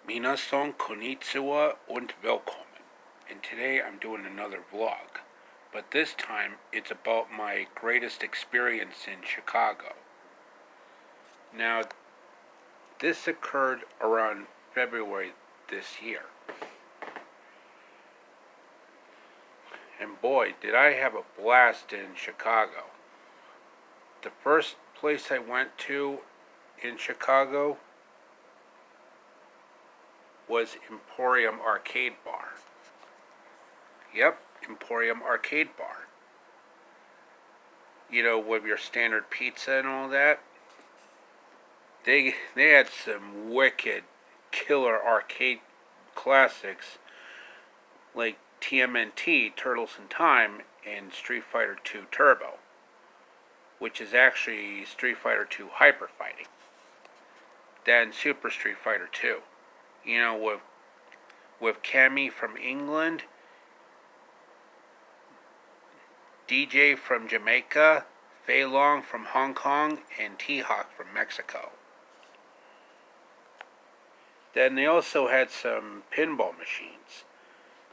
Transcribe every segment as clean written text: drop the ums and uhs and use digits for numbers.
Minasan konnichiwa und willkommen. And today I'm doing another vlog. But this time it's about my greatest experience in Chicago. Now, this occurred around February this year. And boy, did I have a blast in Chicago. The first place I went to in Chicago was Emporium Arcade Bar. Yep, Emporium Arcade Bar. You know, with your standard pizza and all that. They had some wicked killer arcade classics like TMNT, Turtles in Time, and Street Fighter II Turbo, which is actually Street Fighter II Hyper Fighting. Then Super Street Fighter II. You know, with Cammy from England, DJ from Jamaica, Fei Long from Hong Kong, and T-Hawk from Mexico. Then they also had some pinball machines,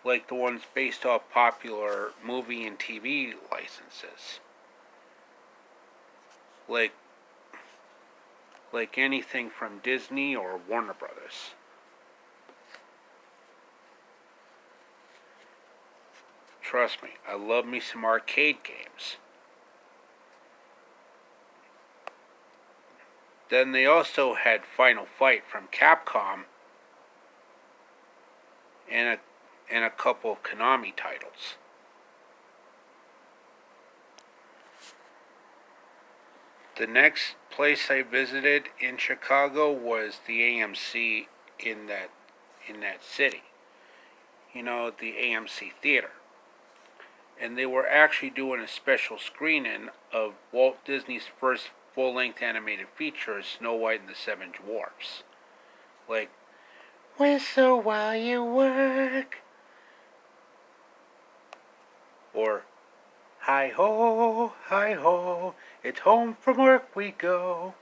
like the ones based off popular movie and TV licenses. Like anything from Disney or Warner Brothers. Trust me, I love me some arcade games. Then they also had Final Fight from Capcom and a couple of Konami titles. The next place I visited in Chicago was the AMC in that city. You know, the AMC Theater. And they were actually doing a special screening of Walt Disney's first full-length animated feature, Snow White and the Seven Dwarfs. Like, whistle while you work. Or, hi-ho, it's home from work we go.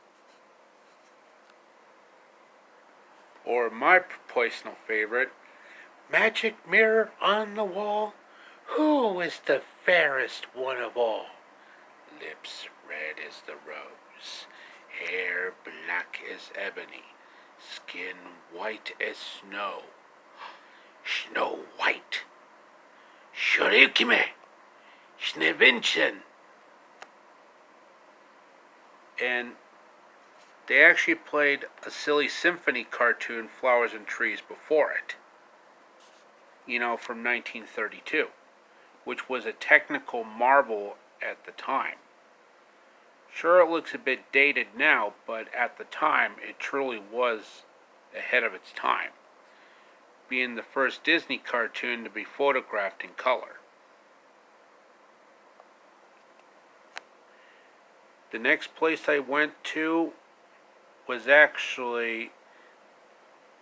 Or my personal favorite, magic mirror on the wall. Who is the fairest one of all? Lips red as the rose, hair black as ebony, skin white as snow. Snow White. Shurikime. Schneewittchen. And they actually played a silly symphony cartoon, Flowers and Trees, before it. You know, from 1932. Which was a technical marvel at the time. Sure, it looks a bit dated now, but at the time, it truly was ahead of its time, being the first Disney cartoon to be photographed in color. The next place I went to was actually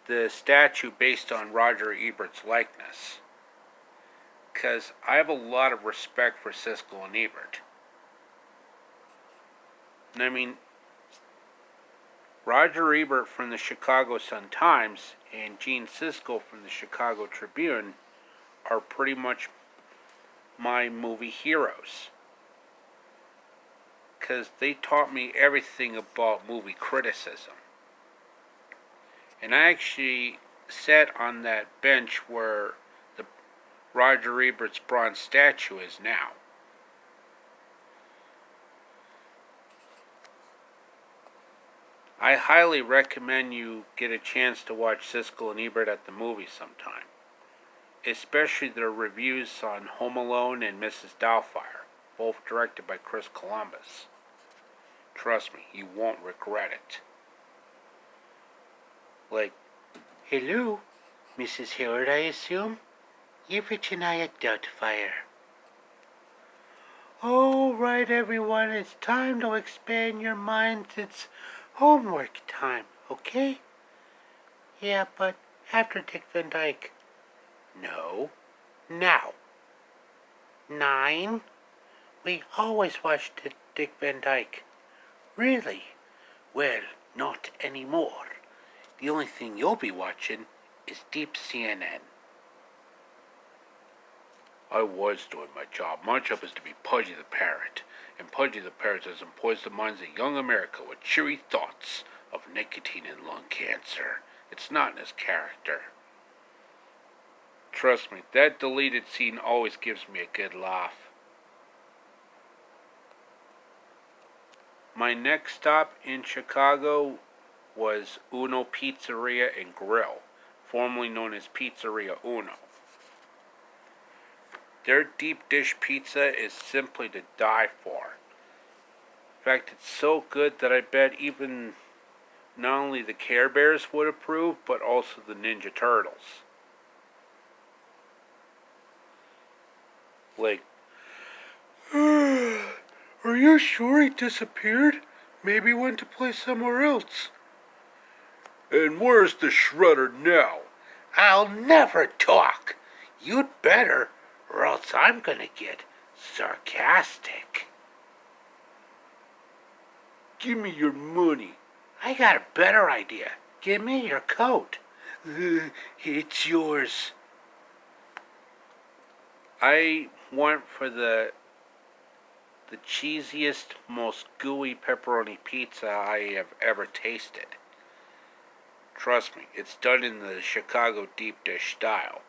the statue based on Roger Ebert's likeness. Because I have a lot of respect for Siskel and Ebert. And I mean, Roger Ebert from the Chicago Sun-Times and Gene Siskel from the Chicago Tribune are pretty much my movie heroes. Because they taught me everything about movie criticism. And I actually sat on that bench where Roger Ebert's bronze statue is now. I highly recommend you get a chance to watch Siskel and Ebert at the movies sometime. Especially their reviews on Home Alone and Mrs. Doubtfire, both directed by Chris Columbus. Trust me, you won't regret it. Like, hello, Mrs. Hayward, I assume? You've written I Doubtfire. All right, everyone, it's time to expand your minds. It's homework time, okay? Yeah, but after Dick Van Dyke. No, now. 9. We always watched Dick Van Dyke. Really? Well, not anymore. The only thing you'll be watching is Deep CNN. I was doing my job. My job is to be Pudgy the Parrot. And Pudgy the Parrot has poised the minds of young America with cheery thoughts of nicotine and lung cancer. It's not in his character. Trust me, that deleted scene always gives me a good laugh. My next stop in Chicago was Uno Pizzeria and Grill, formerly known as Pizzeria Uno. Their deep dish pizza is simply to die for. In fact, it's so good that I bet even not only the Care Bears would approve, but also the Ninja Turtles. Like, are you sure he disappeared? Maybe he went to play somewhere else. And where's the shredder now? I'll never talk. You'd better, or else I'm gonna get sarcastic. Give me your money. I got a better idea. Give me your coat. It's yours. I went for the cheesiest, most gooey pepperoni pizza I have ever tasted. Trust me, it's done in the Chicago deep dish style.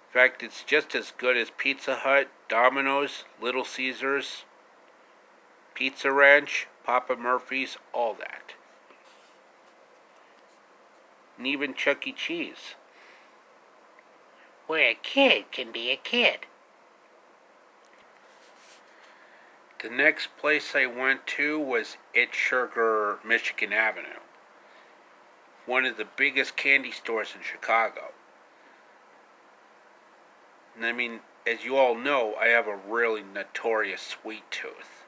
In fact, it's just as good as Pizza Hut, Domino's, Little Caesars, Pizza Ranch, Papa Murphy's, all that. And even Chuck E. Cheese. Where a kid can be a kid. The next place I went to was It's Sugar, Michigan Avenue. One of the biggest candy stores in Chicago. And I mean, as you all know, I have a really notorious sweet tooth.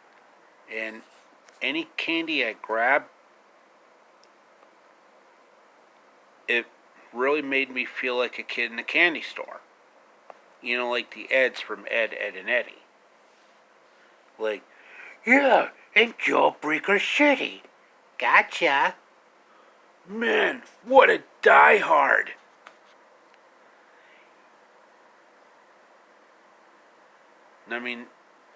And any candy I grab, it really made me feel like a kid in a candy store. You know, like the Eds from Ed, Edd and Eddy. Like, yeah, and Jawbreaker City. Gotcha. Man, what a diehard. I mean,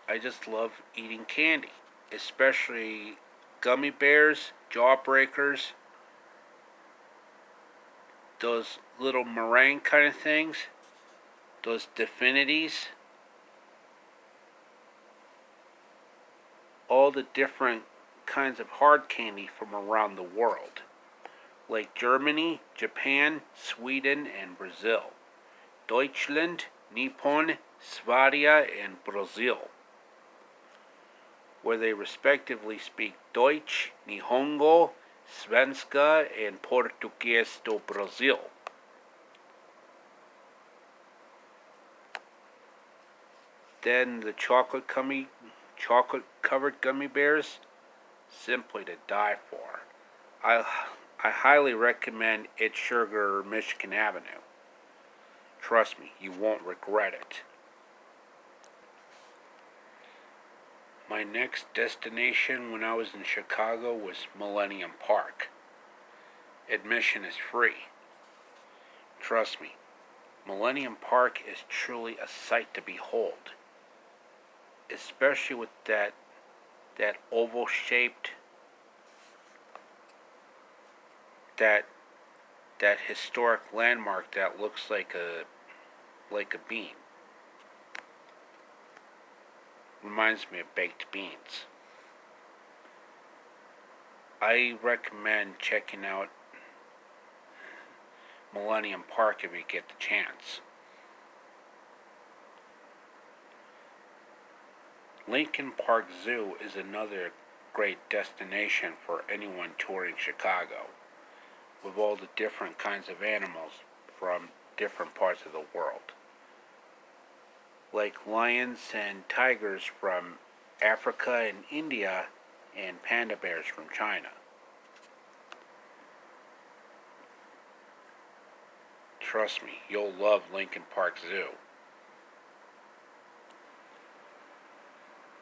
I just love eating candy. Especially gummy bears, Jawbreakers, those little meringue kind of things, those Definities, all the different kinds of hard candy from around the world, like Germany, Japan, Sweden, and Brazil, Deutschland, Nippon, Sverige, and Brazil, where they respectively speak Deutsch, Nihongo, Svenska, and Português do Brasil. Then the chocolate-covered gummy bears, simply to die for. I highly recommend It's Sugar, Michigan Avenue. Trust me, you won't regret it. My next destination when I was in Chicago was Millennium Park. Admission is free. Trust me, Millennium Park is truly a sight to behold. Especially with that oval-shaped, that historic landmark that looks like a bean. Reminds me of baked beans. I recommend checking out Millennium Park if you get the chance. Lincoln Park Zoo is another great destination for anyone touring Chicago, with all the different kinds of animals from different parts of the world, like lions and tigers from Africa and India, and panda bears from China. Trust me, you'll love Lincoln Park Zoo.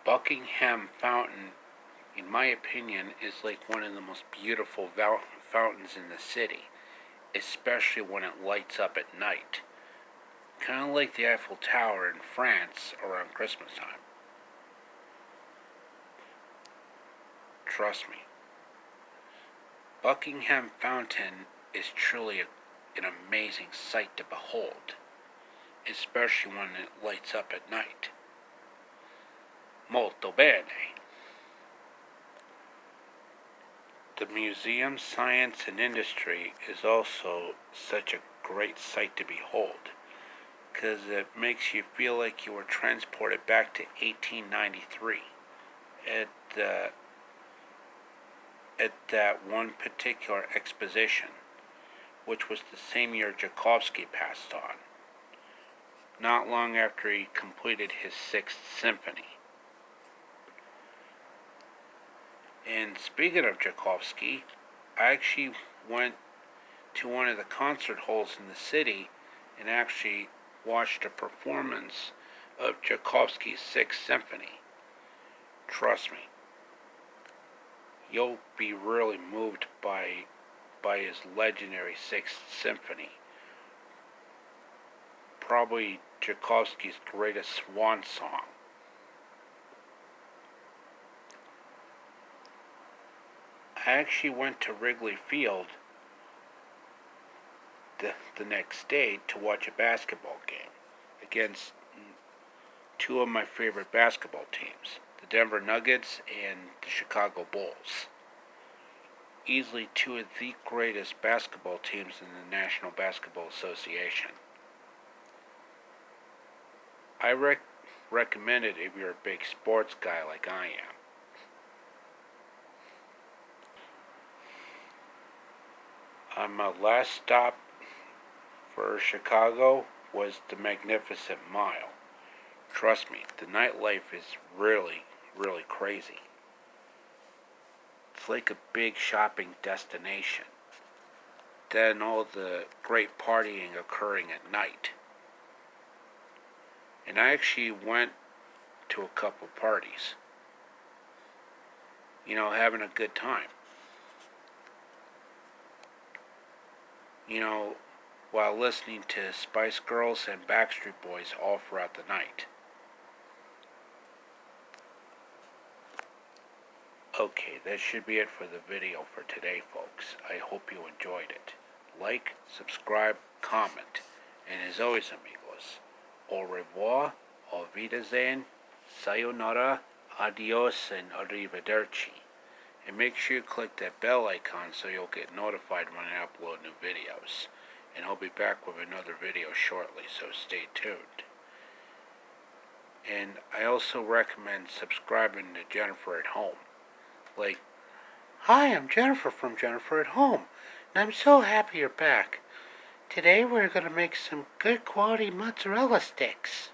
Buckingham Fountain, in my opinion, is like one of the most beautiful fountains in the city. especially when it lights up at night. Kind of like the Eiffel Tower in France around Christmas time. Trust me. Buckingham Fountain is truly an amazing sight to behold, especially when it lights up at night. Molto bene. The museum, science, and industry is also such a great sight to behold, because it makes you feel like you were transported back to 1893 at that one particular exposition, which was the same year Tchaikovsky passed on, not long after he completed his Sixth Symphony. And speaking of Tchaikovsky, I actually went to one of the concert halls in the city and actually watched a performance of Tchaikovsky's Sixth Symphony. Trust me, you'll be really moved by his legendary Sixth Symphony. Probably Tchaikovsky's greatest swan song. I actually went to Wrigley Field the next day to watch a basketball game against two of my favorite basketball teams, the Denver Nuggets and the Chicago Bulls. Easily two of the greatest basketball teams in the National Basketball Association. I recommend it if you're a big sports guy like I am. My last stop for Chicago was the Magnificent Mile. Trust me, the nightlife is really, really crazy. It's like a big shopping destination. Then all the great partying occurring at night. And I actually went to a couple parties. Having a good time. While listening to Spice Girls and Backstreet Boys all throughout the night. Okay, that should be it for the video for today, folks. I hope you enjoyed it. Like, subscribe, comment, and as always, amigos, au revoir, auf Wiedersehen, sayonara, adios, and arrivederci. And make sure you click that bell icon so you'll get notified when I upload new videos. And I'll be back with another video shortly, so stay tuned. And I also recommend subscribing to Jennifer at Home. Like, hi, I'm Jennifer from Jennifer at Home, and I'm so happy you're back. Today we're going to make some good quality mozzarella sticks.